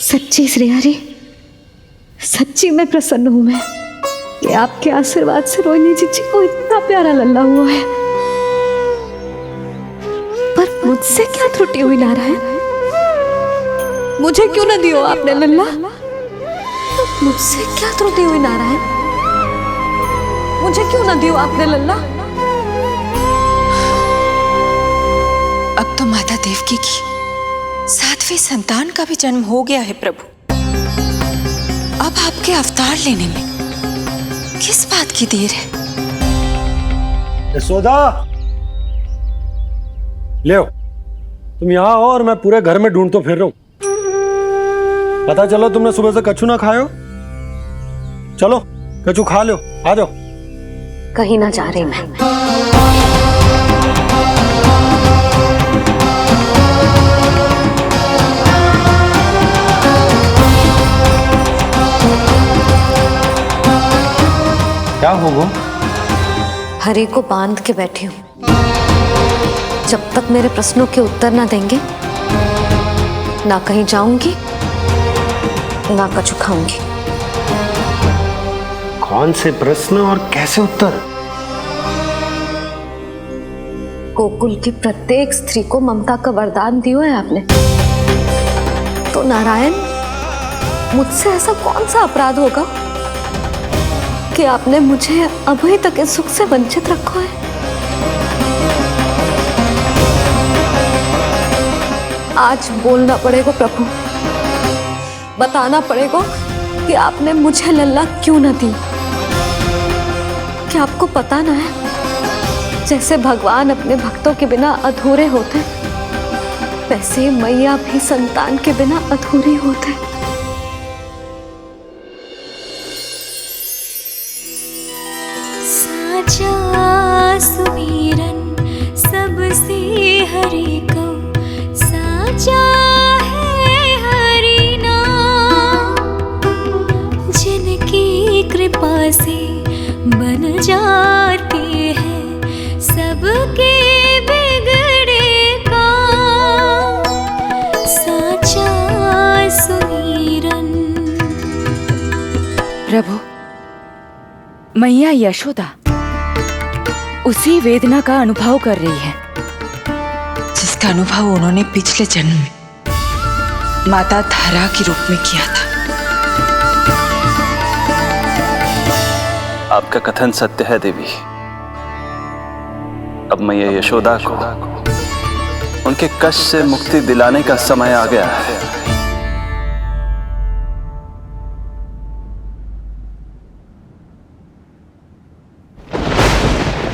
सच्ची श्रेया जी, सच्ची में प्रसन्न हूं मैं कि आपके आशीर्वाद से रोहिणी जी को इतना प्यारा लल्ला हुआ है। पर मुझसे क्या त्रुटि हुई नारायण? मुझे क्यों न दियो आपने लल्ला? मुझसे क्या त्रुटि हुई नारायण? मुझे क्यों न दियो आपने लल्ला? अब तो माता देवकी की 7वीं संतान का भी जन्म हो गया है प्रभु। अब आपके अवतार लेने में किस बात की देर है? यशोदा, ले आओ। तुम यहाँ आओ और मैं पूरे घर में ढूंढतो फिर रहा हूँ। पता चला तुमने सुबह से कछु ना खाए हो। चलो कछु खा लो, आ जाओ। कहीं ना जा रही मैं। क्या हो वो? हरि को बांध के बैठी हूं। जब तक मेरे प्रश्नों के उत्तर ना देंगे, ना कहीं जाऊंगी, ना कछु खाऊंगी। कौन से प्रश्न और कैसे उत्तर? गोकुल की प्रत्येक स्त्री को ममता का वरदान दिया है आपने, तो नारायण मुझसे ऐसा कौन सा अपराध होगा कि आपने मुझे अभी तक इस सुख से वंचित रखा है? आज बोलना पड़ेगा प्रभु, बताना पड़ेगा कि आपने मुझे लल्ला क्यों न दी। क्या आपको पता ना है, जैसे भगवान अपने भक्तों के बिना अधूरे होते, वैसे मैया भी संतान के बिना अधूरी होते। साचा सुमिरन सबसे हरि को, साचा है हरि नाम, जिनकी कृपा से बन जाती है सबके बिगड़े काम। साचा सुमिरन। प्रभु, मैया यशोदा उसी वेदना का अनुभव कर रही है जिसका अनुभव उन्होंने पिछले जन्म में माता धारा के रूप में किया था। आपका कथन सत्य है देवी। अब मैया यशोदा को उनके कष्ट से मुक्ति दिलाने का समय आ गया है।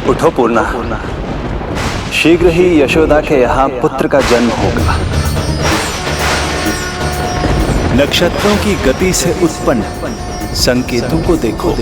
उठो पूर्णा, शीघ्र ही यशोदा के यहाँ पुत्र का जन्म होगा। नक्षत्रों की गति से उत्पन्न संकेतों को देखो।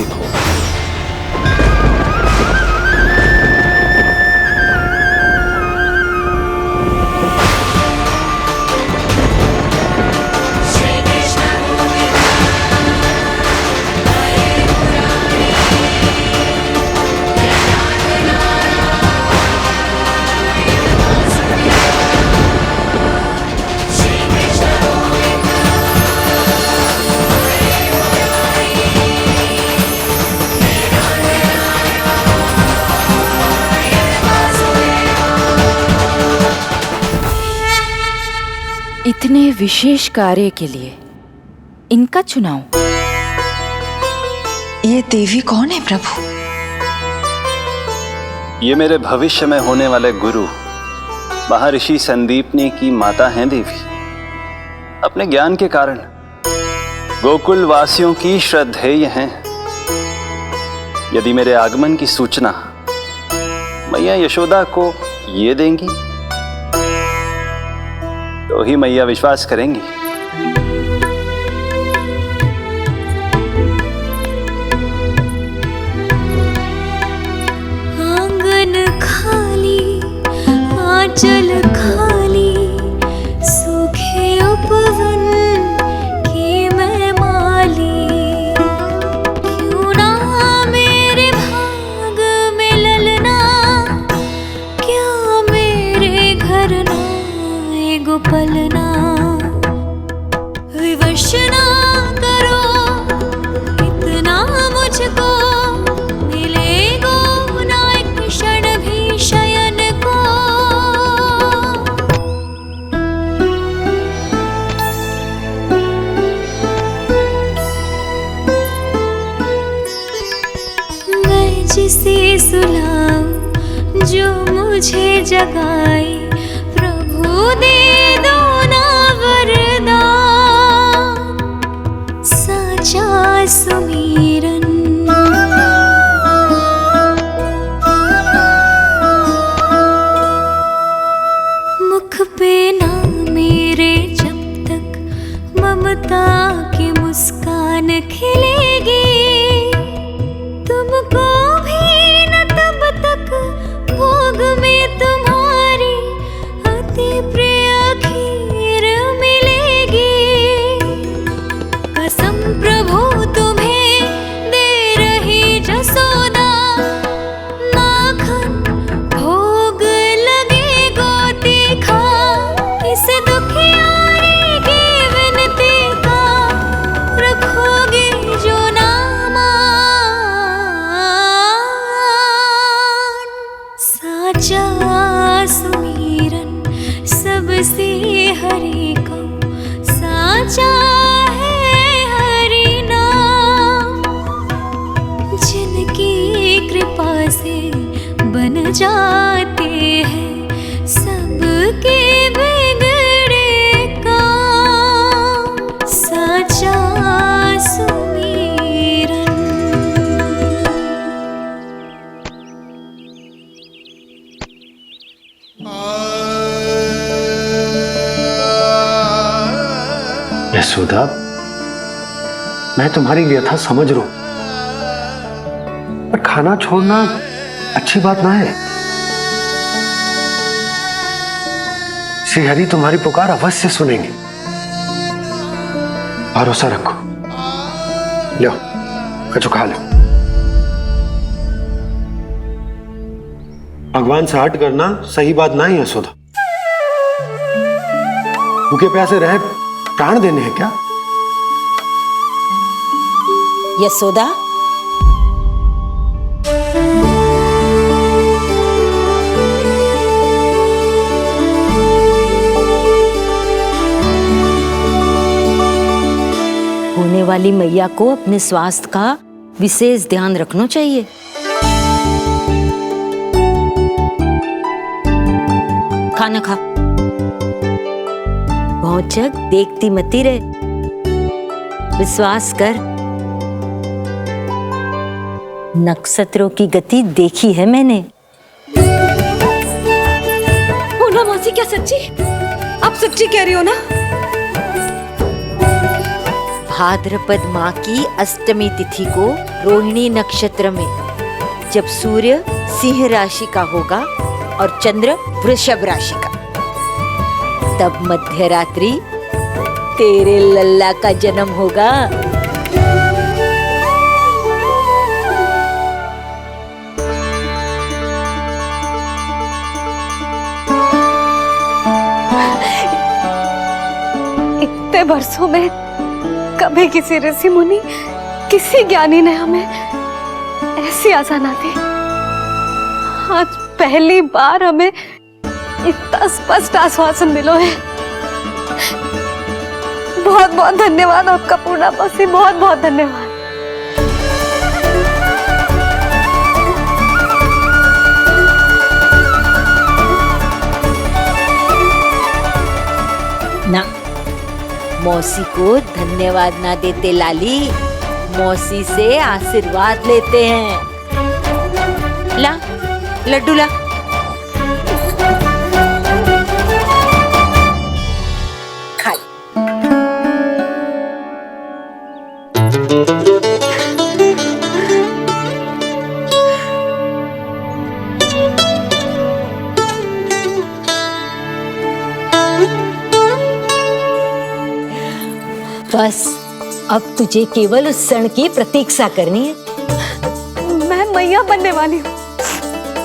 इतने विशेष कार्य के लिए इनका चुनाव। ये देवी कौन है प्रभु? ये मेरे भविष्य में होने वाले गुरु महर्षि संदीपनी की माता हैं देवी। अपने ज्ञान के कारण गोकुल वासियों की श्रद्धेय हैं। यदि मेरे आगमन की सूचना मैया यशोदा को ये देंगी तो ही मैया विश्वास करेंगी। आंगन खाली, आंचल खाली, सूखे उपवन की मैं माली। क्यों ना मेरे भाग में ललना, क्या मेरे घर ना एगो पलना। विवश वश ना करो, इतना मुझको मिलेगो ना एक क्षण भी शयन को। मैं जिसे सुलाऊं जो मुझे जगाए, प्रभु दे दो ना वरदान, साचा सुमीरन। मुख पे ना मेरे जब तक ममता की मुस्कान खिलेगी, तुमको भी न तब तक भोग में तुम्हारी अति प्रिय खीर मिलेगी। कसम प्रभु तुम्हें दे रही जसोदा, माखन भोग लगेगो तीखा, इस दुखियारी की विनती का रखोगे जो नामान। साचा सुमीरन सबसे हरि को, साचा है हरि नाम, जिनकी कृपा से बन जाते हैं सबके बिगड़े काम। साचा सुमीरन। यशोदा, मैं तुम्हारी व्यथा समझ रहा हूं, पर खाना छोड़ना अच्छी बात ना है। श्री हरि तुम्हारी पुकार अवश्य सुनेंगे, भरोसा रखो। लो, कछु खा लो। भगवान से हट करना सही बात ना ही यशोदा। भूखे प्यासे रहे प्राण देने हैं क्या? यशोदा, होने वाली मैया को अपने स्वास्थ्य का विशेष ध्यान रखना चाहिए। खाना खा, बहुत जग देखती मती रहे, विश्वास कर। नक्षत्रों की गति देखी है मैंने। हो ना मौसी, क्या सच्ची? आप सच्ची कह रही हो ना? भाद्रपद माह की अष्टमी तिथि को रोहिणी नक्षत्र में, जब सूर्य सिंह राशि का होगा और चंद्र वृषभ राशि का, तब मध्य रात्रि तेरे लल्ला का जन्म होगा। इतने वर्षों में कभी किसी ऋषि मुनि, किसी ज्ञानी ने हमें ऐसी आशा ना दी। आज पहली बार हमें इतना स्पष्ट आश्वासन मिलो है। बहुत बहुत धन्यवाद आपका पूर्णा मौसी, बहुत बहुत धन्यवाद। ना, मौसी को धन्यवाद ना देते लाली, मौसी से आशीर्वाद लेते हैं। ला लड्डू ला। खा ले। बस अब तुझे केवल उस क्षण की प्रतीक्षा करनी है। मैं मैया बनने वाली हूँ।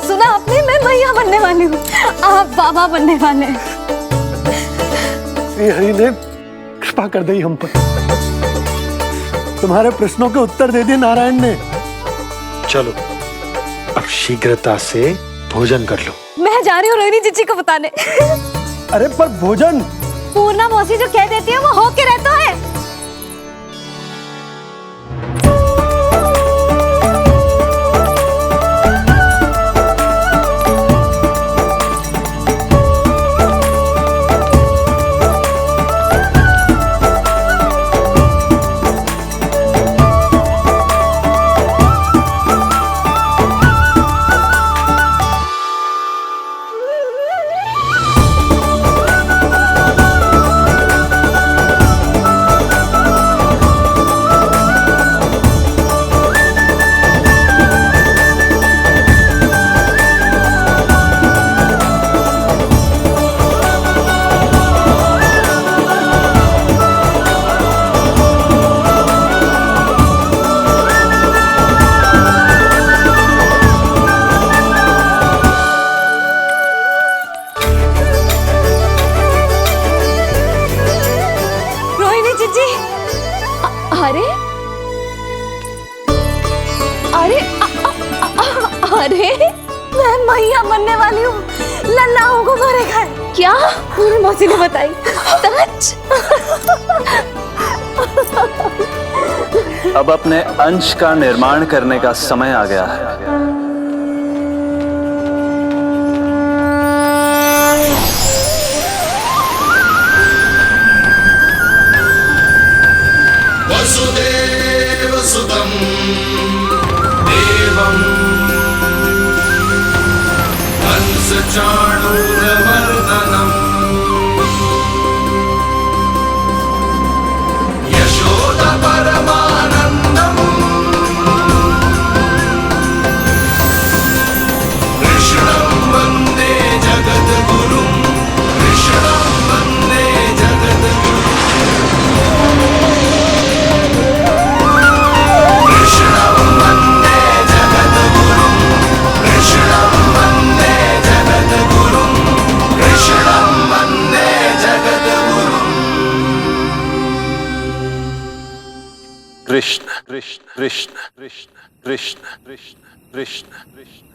सुना आपने, मैं मैया बनने वाली हूँ, आप बाबा बनने वाले हैं। श्री हरि ने कृपा कर दी हम पर। तुम्हारे प्रश्नों के उत्तर दे दिए नारायण ने। चलो अब शीघ्रता से भोजन कर लो। मैं जा रही हूँ रोहिणी जीजी को बताने। अरे पर भोजन। पूर्णा मौसी जो कह देती है वो हो के रहता है। अरे अरे अरे मैं मैया बनने वाली हूँ। लल्लाओं को मारेगा। क्या? पूरी मौसी ने बताई। सच? अब अपने अंश का निर्माण करने का समय आ गया है। वसुदेव सुतं देवं कंसचाणूरमर्दनम् यशोदा परमानन्दम् कृष्णं वन्दे जगद्गुरुं कृष्णं वन्दे जगद्गुरुं कृष्ण कृष्ण कृष्ण कृष्ण कृष्ण कृष्ण कृष्ण कृष्ण।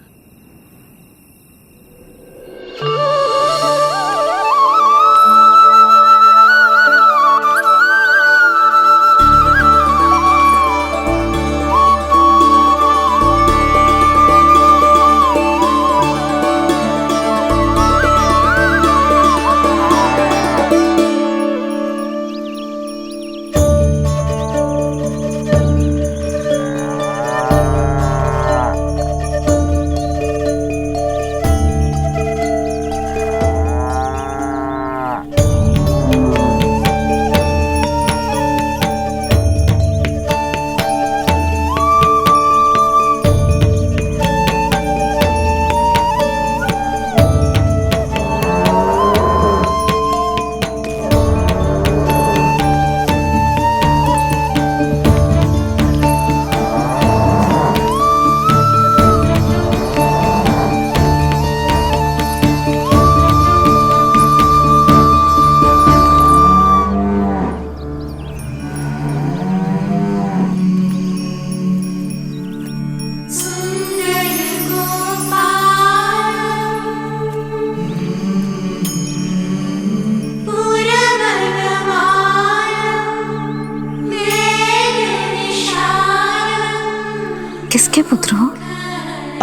किसके पुत्र हो?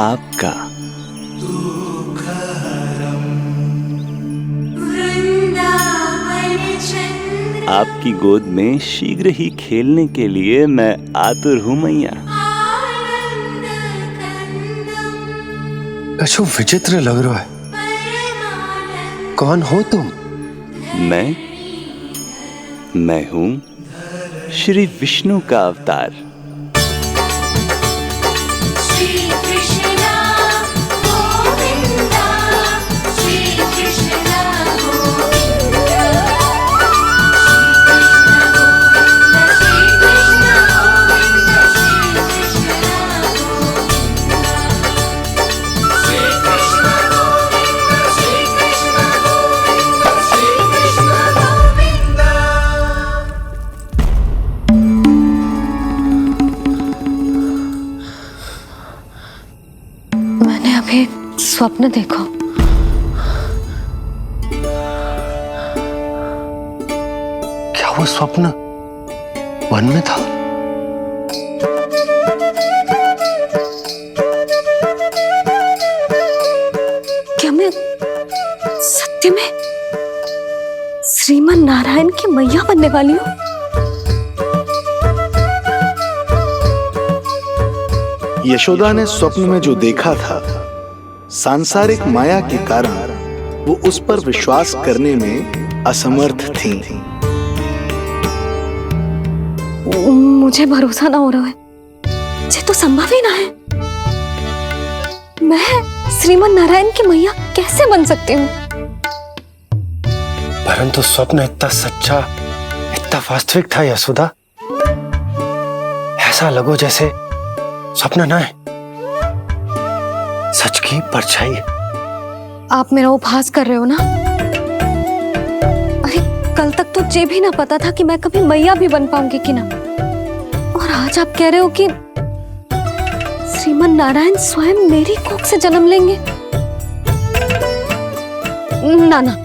आपका। आपकी गोद में शीघ्र ही खेलने के लिए मैं आतुर हूं मैया। कछु विचित्र लग रहा है। कौन हो तुम? मैं हूं श्री विष्णु का अवतार। स्वप्न देखो। क्या वो स्वप्न वन में था? क्या मैं सत्य में श्रीमन नारायण की मैया बनने वाली हूँ? यशोदा ने स्वप्न में जो देखा था, सांसारिक माया के कारण वो उस पर विश्वास करने में असमर्थ थी। मुझे भरोसा ना हो रहा है, ये तो संभव ही ना है। मैं श्रीमन नारायण की मैया कैसे बन सकती हूँ? परंतु स्वप्न इतना सच्चा, इतना वास्तविक था यशोदा, ऐसा लगो जैसे स्वप्न ना है, सच की परछाई। आप मेरा उपहास कर रहे हो ना? अरे कल तक तो ये भी ना पता था कि मैं कभी मैया भी बन पाऊंगी कि ना, और आज आप कह रहे हो कि श्रीमन नारायण स्वयं मेरी कोख से जन्म लेंगे। ना ना,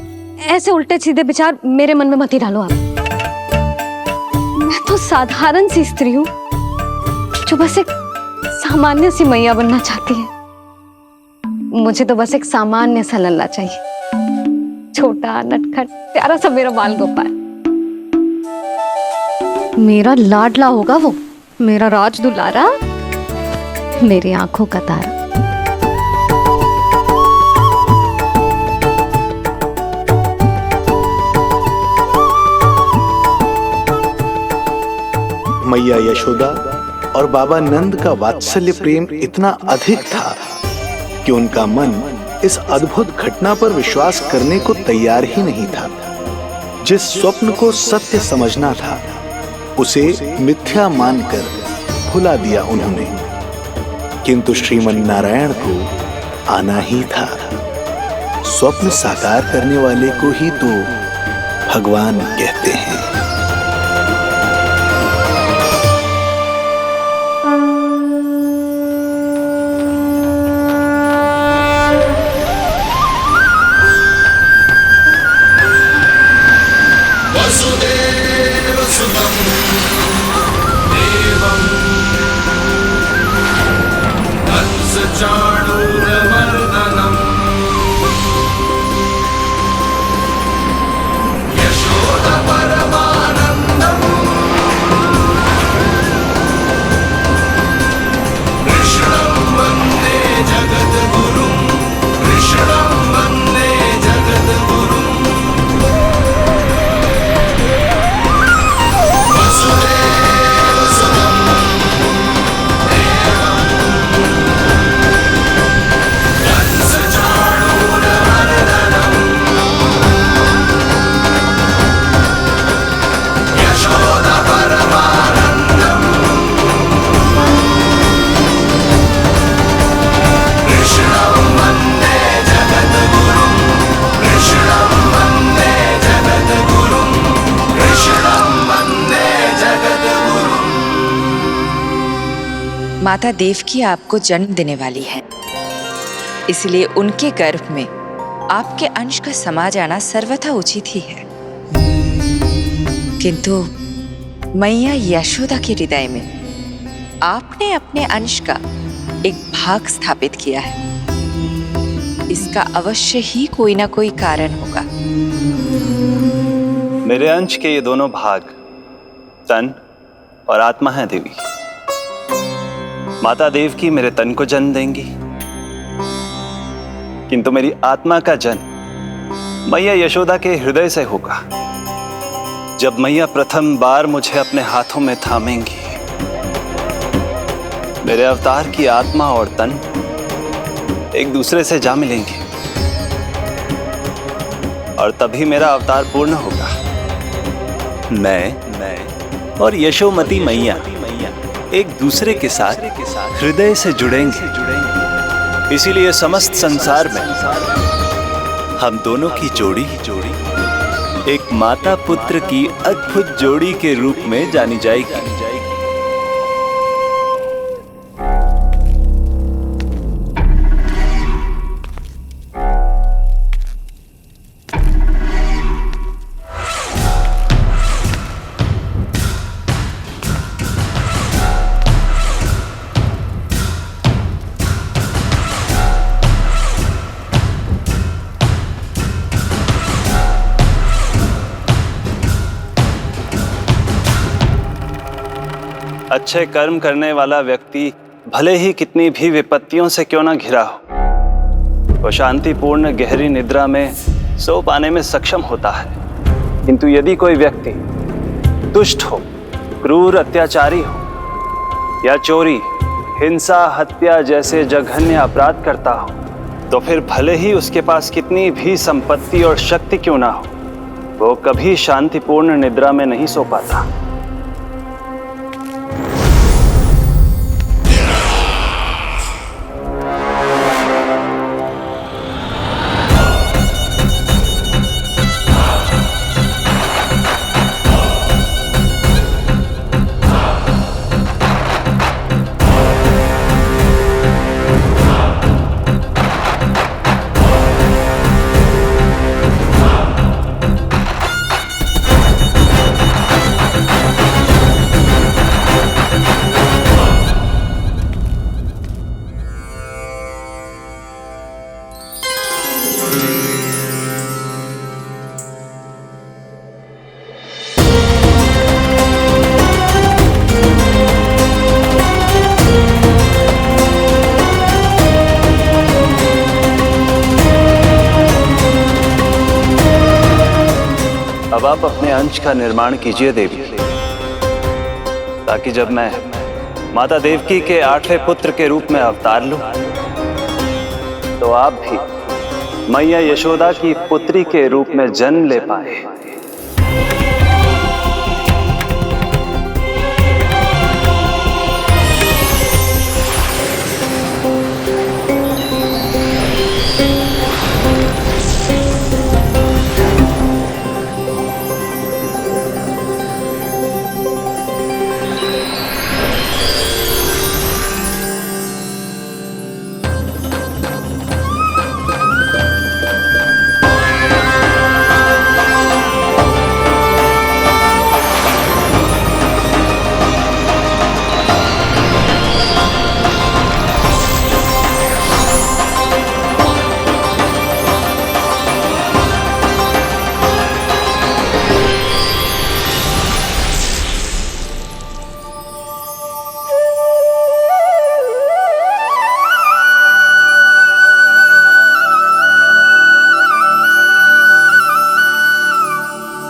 ऐसे उल्टे सीधे विचार मेरे मन में मत ही डालो आप। मैं तो साधारण सी स्त्री हूँ जो बस एक सामान्य सी मैया बनना चाहती है। मुझे तो बस एक सामान्य सा लल्ला चाहिए, छोटा नटखट प्यारा सा मेरा बाल गोपाल। मेरा लाडला होगा वो, मेरा राज दुलारा, मेरी आंखों का तारा। मैया यशोदा और बाबा नंद का वात्सल्य प्रेम इतना अधिक था कि उनका मन इस अद्भुत घटना पर विश्वास करने को तैयार ही नहीं था। जिस स्वप्न को सत्य समझना था, उसे मिथ्या मानकर भुला दिया उन्होंने। किंतु श्रीमन नारायण को आना ही था। स्वप्न साकार करने वाले को ही तो भगवान कहते हैं। वसुदेव सुतं देवं कंसचाणूरमर्दनम् यशोदा परमानन्दम् कृष्णं वन्दे जगद्गुरुं कृष्णं वन्दे जगद्गुरुं वसुदेव सुतं देवं कंसचाणूरमर्दनम् यशोदा परमानन्दम् कृष्णं वन्दे जगद्गुरुं कृष्णं वन्दे जगद्गुरुं कृष्णं वन्दे जगद्गुरुं। माता देवकी आपको जन्म देने वाली है, इसलिए उनके गर्भ में आपके अंश का समा जाना सर्वथा उचित ही है। किंतु मैया यशोदा के हृदय में आपने अपने अंश का एक भाग स्थापित किया है। इसका अवश्य ही कोई ना कोई कारण होगा। मेरे अंश के ये दोनों भाग तन और आत्मा हैं देवी। माता देवकी मेरे तन को जन्म देंगी, किंतु मेरी आत्मा का जन्म मैया यशोदा के हृदय से होगा। जब मैया प्रथम बार मुझे अपने हाथों में थामेंगी, मेरे अवतार की आत्मा और तन एक दूसरे से जा मिलेंगे और तभी मेरा अवतार पूर्ण होगा। मैं और यशोमती मैया एक दूसरे के साथ हृदय से जुड़ेंगे। इसीलिए समस्त संसार में हम दोनों की जोड़ी एक माता पुत्र की अद्भुत जोड़ी के रूप में जानी जाएगी। अच्छे कर्म करने वाला व्यक्ति भले ही कितनी भी विपत्तियों से क्यों ना घिरा हो, वो शांतिपूर्ण गहरी निद्रा में सो पाने में सक्षम होता है। किंतु यदि कोई व्यक्ति दुष्ट हो, क्रूर अत्याचारी हो या चोरी, हिंसा, हत्या जैसे जघन्य अपराध करता हो, तो फिर भले ही उसके पास कितनी भी संपत्ति और शक्ति क्यों ना हो, वो कभी शांतिपूर्ण निद्रा में नहीं सो पाता। अब आप अपने अंश का निर्माण कीजिए देवी, ताकि जब मैं माता देवकी के 8वें पुत्र के रूप में अवतार लूं, तो आप भी मैया यशोदा की पुत्री के रूप में जन्म ले पाए।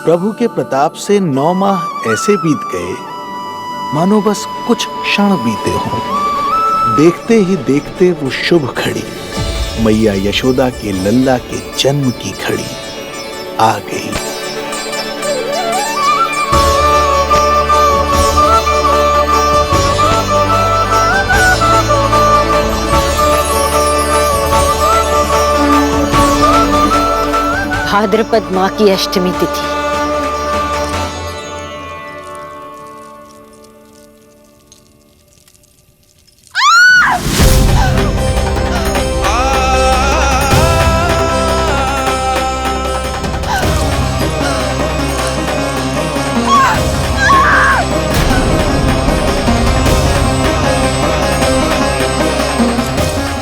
प्रभु के प्रताप से 9 माह ऐसे बीत गए मानो बस कुछ क्षण बीते हों। देखते ही देखते वो शुभ घड़ी, मैया यशोदा के लल्ला के जन्म की घड़ी आ गई। भाद्रपद माह की अष्टमी तिथि।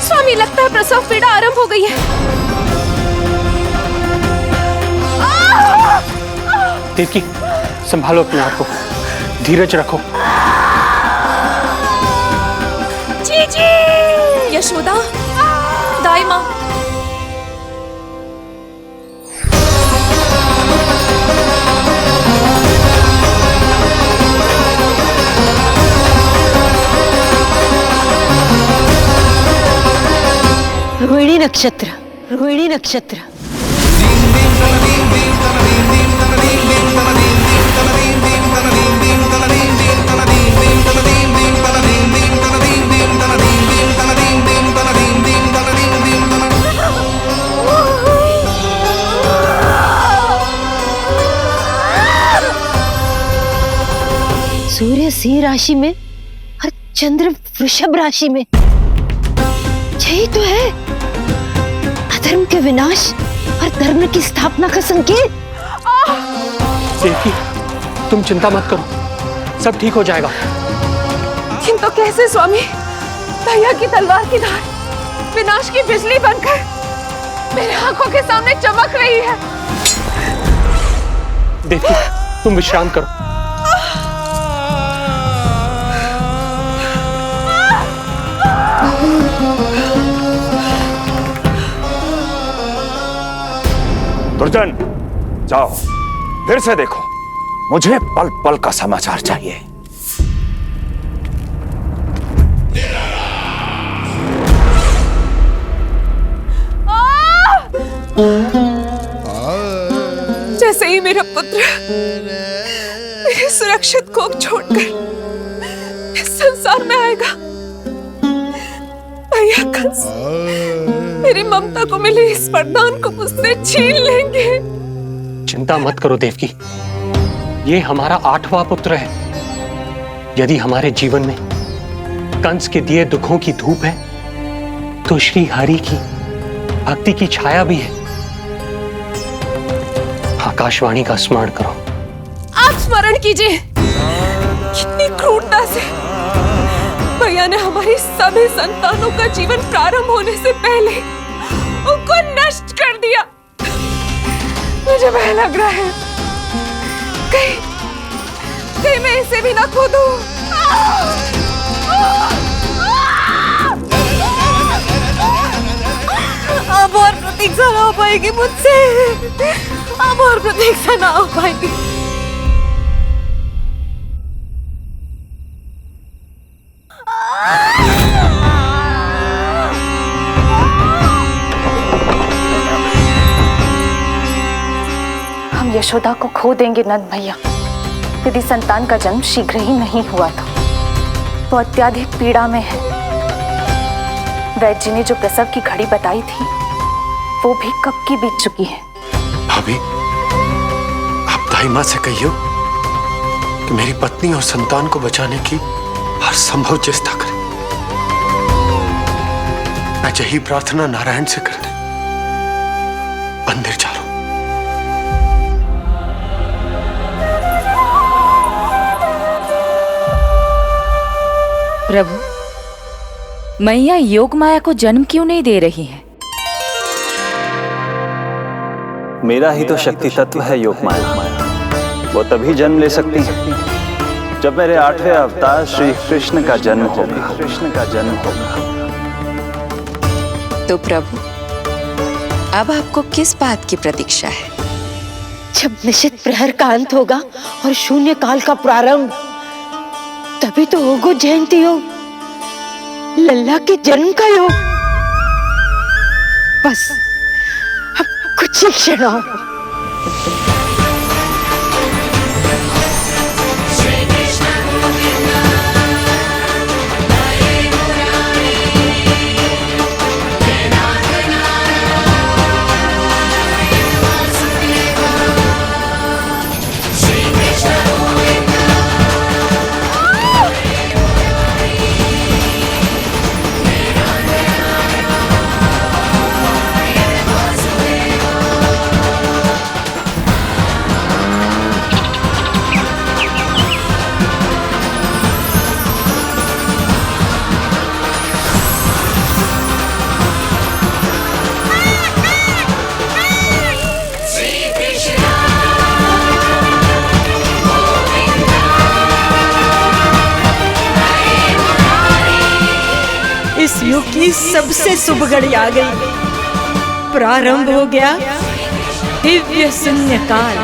स्वामी, लगता है प्रसव पीड़ा आरंभ हो गई है। देवकी, संभालो अपने आप को, धीरज रखो। जी जी, यशोदा, दाई माँ। रोहिणी नक्षत्र, रोहिणी नक्षत्र। सूर्य सिंह राशि में और चंद्र वृषभ राशि में। यही तो है अधर्म के विनाश और धर्म की स्थापना का संकेत। देवकी, तुम चिंता मत करो, सब ठीक हो जाएगा। किंतु कैसे स्वामी? दया की तलवार की धार विनाश की बिजली बनकर मेरे आंखों के सामने चमक रही है। देवकी, तुम विश्राम करो। दुर्जन, जाओ फिर से देखो, मुझे पल पल का समाचार चाहिए। जैसे ही मेरा पुत्र मेरे सुरक्षित कोख छोड़कर इस संसार में आएगा, भैया कंस मेरी ममता को मिले इस वरदान को मुझसे छीन लेंगे। चिंता मत करो देवकी, ये हमारा 8वां पुत्र है। यदि हमारे जीवन में कंस के दिए दुखों की धूप है, तो श्री हरि की भक्ति की छाया भी है। आकाशवाणी का स्मरण करो। आप स्मरण कीजिए, कितनी क्रूरता से भैया ने हमारी सभी संतानों का जीवन प्रारंभ होने से पहले उनको नष्ट कर दिया। मुझे भय लग रहा है, कहीं मैं इसे भी ना खो दूं। अब और प्रतीक्षा ना हो पाएगी मुझसे, अब और प्रतीक्षा ना हो पाएगी। हम यशोदा को खो देंगे नंद भैया, यदि संतान का जन्म शीघ्र ही नहीं हुआ तो। वो अत्यधिक पीड़ा में है। वैद्य जी ने जो प्रसव की घड़ी बताई थी, वो भी कब की बीत चुकी है। भाभी, आप दाई माँ से कहियो कि मेरी पत्नी और संतान को बचाने की हर संभव चेष्टा करें। मैं यही प्रार्थना नारायण से करने मंदिर चलो। प्रभु, मैया योग माया को जन्म क्यों नहीं दे रही है? मेरा ही तो शक्ति तत्व है योग माया। वो तभी जन्म ले सकती है जब मेरे 8वें अवतार श्री कृष्ण का जन्म होगा। तो प्रभु, अब आपको किस बात की प्रतीक्षा है? जब निश्चित प्रहर का अंत होगा और शून्य काल का प्रारंभ, तभी तो होगा जयंती योग, लल्ला के जन्म का योग। बस अब कुछ ही क्षण और। इस युग की सबसे शुभ घड़ी आ गई। प्रारंभ हो गया दिव्य शून्य काल।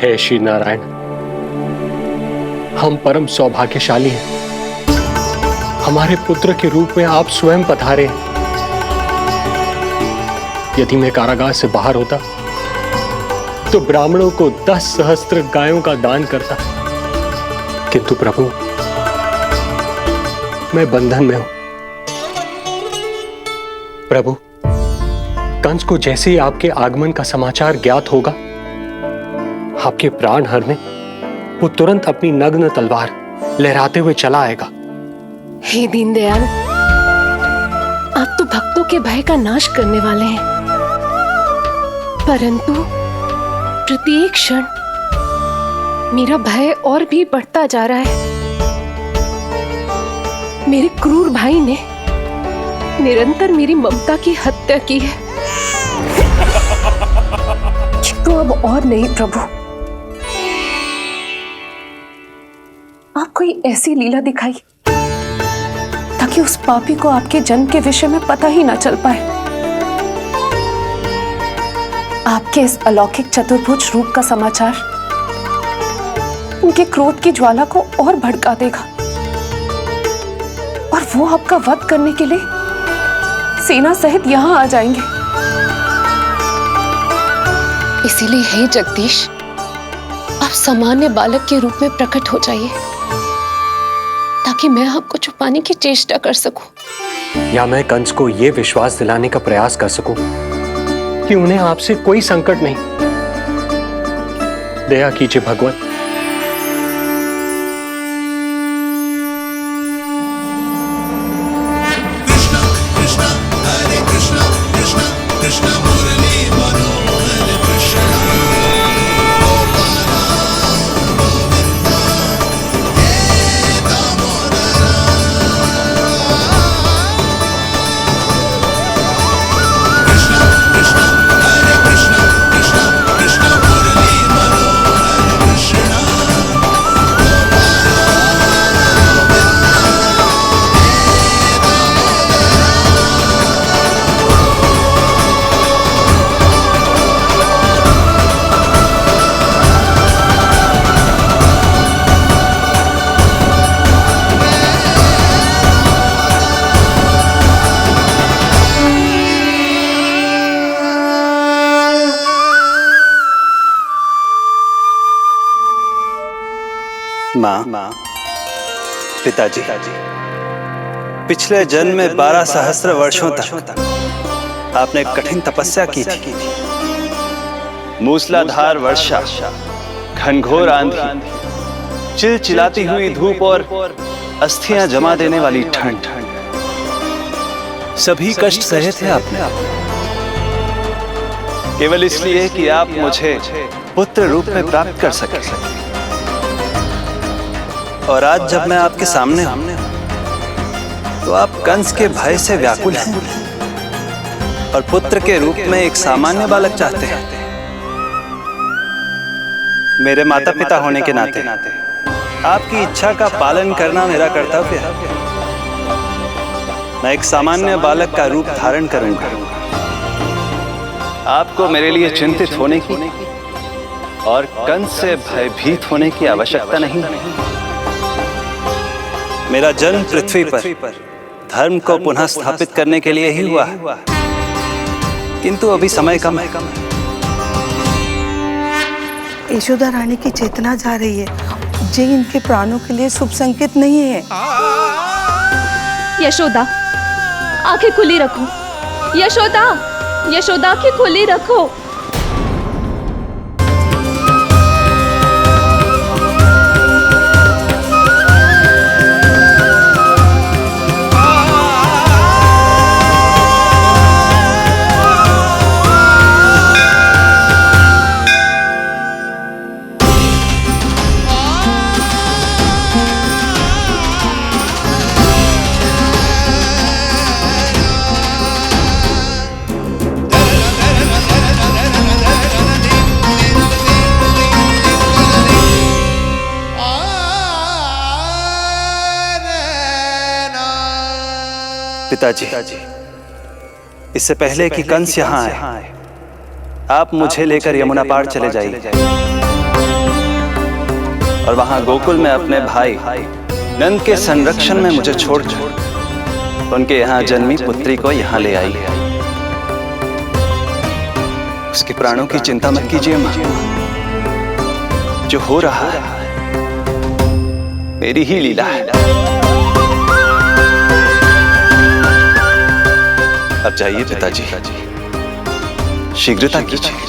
हे श्री नारायण, हम परम सौभाग्यशाली हैं। हमारे पुत्र के रूप में आप स्वयं पधारे हैं। यदि मैं कारागार से बाहर होता तो ब्राह्मणों को 10 सहस्त्र गायों का दान करता, किंतु प्रभु मैं बंधन में हूं। प्रभु, कंस को जैसे ही आपके आगमन का समाचार ज्ञात होगा, आपके प्राण हरने वो तुरंत अपनी नग्न तलवार लहराते हुए चला आएगा। हे दीनदयाल, आप तो भक्तों के भय का नाश करने वाले हैं, परंतु प्रत्येक क्षण मेरा भय और भी बढ़ता जा रहा है। मेरे क्रूर भाई ने निरंतर मेरी ममता की हत्या की है। तो अब और नहीं प्रभु, आप कोई ऐसी लीला दिखाई ताकि उस पापी को आपके जन्म के विषय में पता ही ना चल पाए। आपके इस अलौकिक चतुर्भुज रूप का समाचार उनके क्रोध की ज्वाला को और भड़का देगा और वो आपका वध करने के लिए सेना सहित यहां आ जाएंगे। इसीलिए हे जगदीश, आप सामान्य बालक के रूप में प्रकट हो जाइए ताकि मैं आपको छुपाने की चेष्टा कर सकूं। या मैं कंस को यह विश्वास दिलाने का प्रयास कर सकूं कि उन्हें आपसे कोई संकट नहीं। दया कीजिए भगवान। माँ, पिताजी, पिछले जन्म में 12 सहस्त्र वर्षों तक आपने कठिन तपस्या की थी। मूसलाधार वर्षा, घनघोर आंधी, चिलचिलाती हुई धूप और अस्थियां जमा देने वाली ठंड, सभी कष्ट सहे थे आपने, केवल इसलिए कि आप मुझे पुत्र रूप में प्राप्त कर सके। और आज जब मैं आपके सामने हूं तो आप कंस के भय से व्याकुल हैं और पुत्र के रूप में एक सामान्य बालक चाहते हैं। मेरे माता पिता होने के नाते आपकी इच्छा का पालन करना मेरा कर्तव्य है। मैं एक सामान्य बालक का रूप धारण करूंगा। आपको मेरे लिए चिंतित होने की और कंस से भयभीत होने की आवश्यकता नहीं। मेरा जन्म पृथ्वी पर धर्म को पुनः स्थापित करने के लिए ही हुआ है, किंतु अभी समय कम है। यशोदा रानी की चेतना जा रही है, ये इनके प्राणों के लिए शुभ संकेत नहीं है। यशोदा, आंखें खुली रखो। यशोदा, यशोदा आंखें खुली रखो। पिताजी, इससे पहले कि कंस यहाँ आए, आप मुझे लेकर यमुना पार चले जाइए। और वहां गोकुल में अपने भाई नंद के संरक्षण में मुझे छोड़कर उनके यहाँ जन्मी पुत्री को यहाँ ले आई। उसके प्राणों की चिंता मत कीजिए मां। जो हो रहा है मेरी ही लीला है। अब जाइए पिताजी, शीघ्रता कीजिए।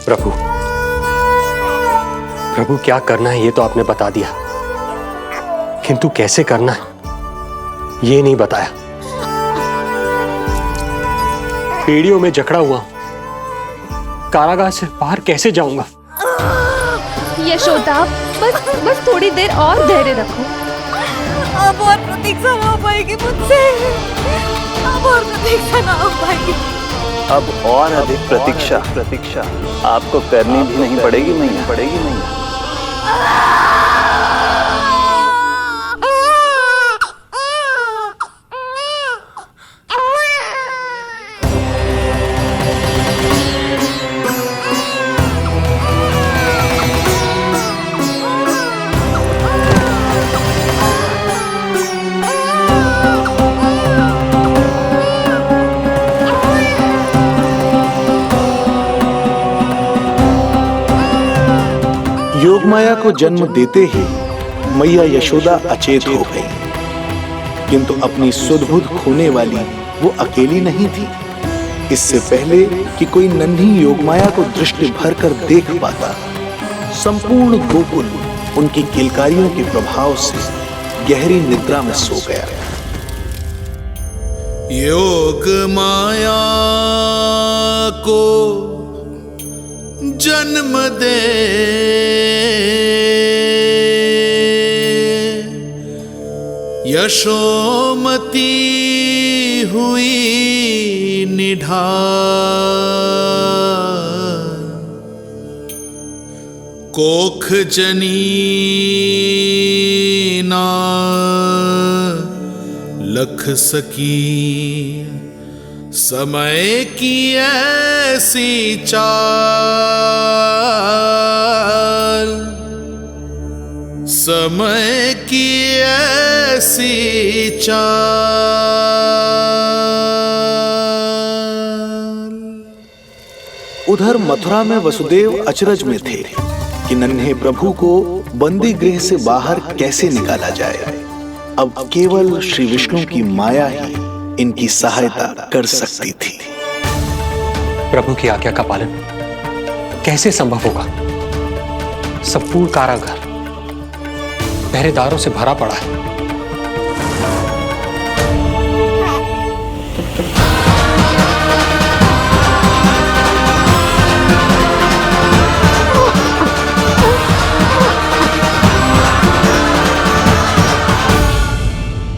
प्रभु, प्रभु क्या करना है ये तो आपने बता दिया, किंतु कैसे करना है ये नहीं बताया। पीढ़ियों में जकड़ा हुआ हूं, कारागार से बाहर कैसे जाऊंगा? यशोदा, बस थोड़ी देर और धैर्य रखो। अब और प्रतीक्षा ना हो पाएगी मुझसे। अब और प्रतीक्षा ना हो पाएगी। अब और अधिक प्रतीक्षा आपको करनी भी नहीं पड़ेगी मैया। योगमाया को जन्म देते ही मैया यशोदा अचेत हो गई, किंतु अपनी सुध-बुध खोने वाली वो अकेली नहीं थी। इससे पहले कि कोई नन्ही योगमाया को दृष्टि भर कर देख पाता, संपूर्ण गोकुल उनकी किलकारियों के प्रभाव से गहरी निद्रा में सो गया। योग माया को जन्म दे यशोमती हुई निढाल, कोख जनी ना लख सकी, समय की ऐसी चाल, समय की ऐसी चाल। उधर मथुरा में वसुदेव अचरज में थे कि नन्हे प्रभु को बंदी गृह से बाहर कैसे निकाला जाए। अब केवल श्री विष्णु की माया ही इनकी सहायता कर सकती थी। प्रभु की आज्ञा का पालन कैसे संभव होगा? संपूर्ण कारागार पहरेदारों से भरा पड़ा है।